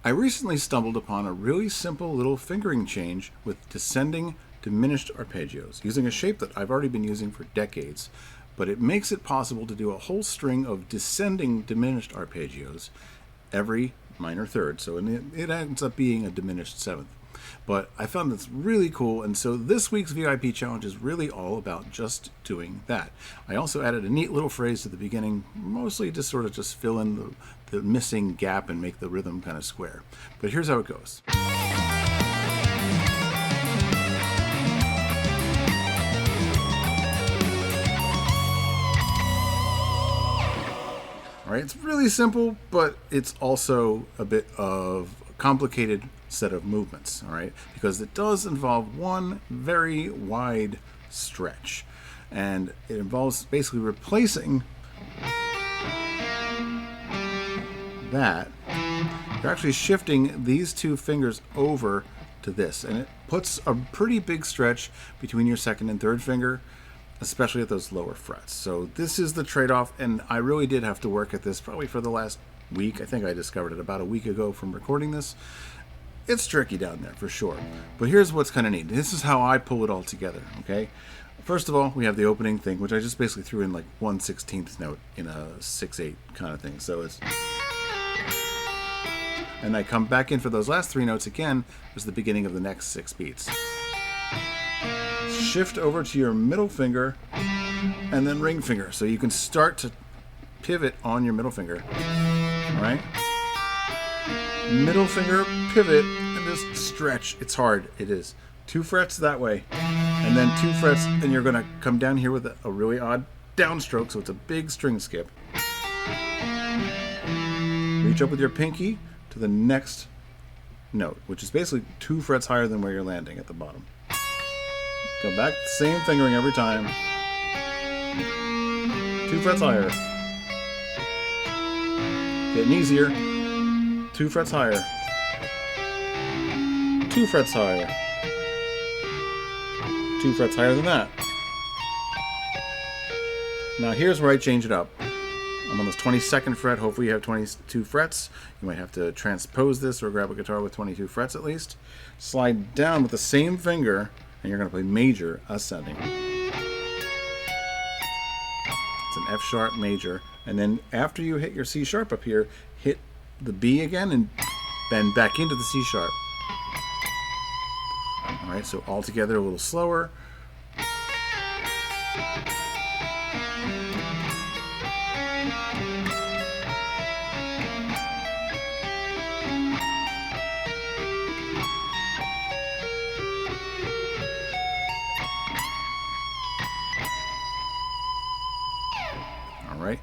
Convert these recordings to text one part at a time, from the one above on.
I recently stumbled upon a really simple little fingering change with descending diminished arpeggios, using a shape that I've already been using for decades, but it makes it possible to do a whole string of descending diminished arpeggios every minor third, so it ends up being a diminished seventh. But I found this really cool, and so this week's VIP challenge is really all about just doing that. I also added a neat little phrase at the beginning, mostly to sort of just fill in the missing gap and make the rhythm kind of square. But here's how it goes. All right, it's really simple, but it's also a bit of a complicated set of movements, all right, because it does involve one very wide stretch, and it involves basically replacing that. You're actually shifting these two fingers over to this, and it puts a pretty big stretch between your second and third finger, especially at those lower frets. So this is the trade-off, and I really did have to work at this probably for the last week. I think I discovered it about a week ago from recording this. It's tricky down there for sure, but here's what's kind of neat. This is how I pull it all together, okay? First of all, we have the opening thing, which I just basically threw in like 1/16th note in a 6/8 kind of thing. So it's... And I come back in for those last three notes again as the beginning of the next 6 beats. Shift over to your middle finger and then ring finger, so you can start to pivot on your middle finger. All right? Middle finger, pivot, and just stretch. It's hard. It is. 2 frets that way, and then 2 frets, and you're going to come down here with a really odd downstroke, so it's a big string skip. Reach up with your pinky to the next note, which is basically 2 frets higher than where you're landing at the bottom. Go back, same fingering every time. 2 frets higher. Getting easier. 2 frets higher. 2 frets higher. 2 frets higher than that. Now here's where I change it up. I'm on this 22nd fret. Hopefully you have 22 frets. You might have to transpose this or grab a guitar with 22 frets at least. Slide down with the same finger, and you're going to play major ascending. It's an F sharp major. And then after you hit your C sharp up here, hit the B again and bend back into the C sharp. All right, so all together a little slower. Right?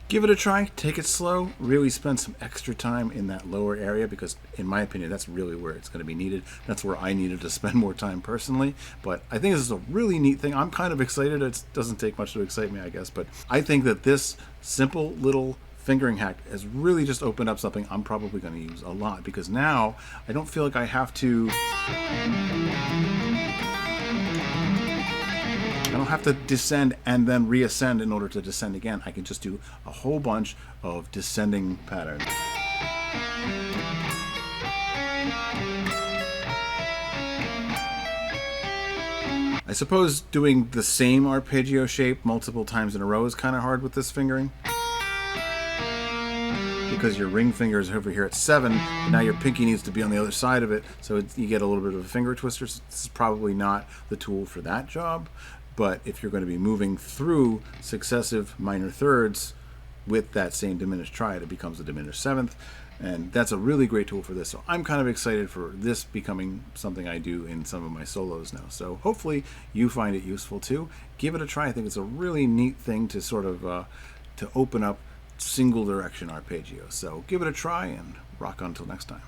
Give it a try, take it slow, really spend some extra time in that lower area, because in my opinion that's really where it's going to be needed. That's where I needed to spend more time personally, but I think this is a really neat thing. I'm kind of excited. It doesn't take much to excite me, I guess, but I think that this simple little fingering hack has really just opened up something I'm probably going to use a lot, because now I don't feel like I have to descend and then reascend in order to descend again. I can just do a whole bunch of descending patterns. I suppose doing the same arpeggio shape multiple times in a row is kind of hard with this fingering, because your ring finger is over here at 7, and now your pinky needs to be on the other side of it, so you get a little bit of a finger twister. So this is probably not the tool for that job. But if you're going to be moving through successive minor thirds with that same diminished triad, it becomes a diminished seventh. And that's a really great tool for this. So I'm kind of excited for this becoming something I do in some of my solos now. So hopefully you find it useful too. Give it a try. I think it's a really neat thing to sort of to open up single direction arpeggio. So give it a try and rock on until next time.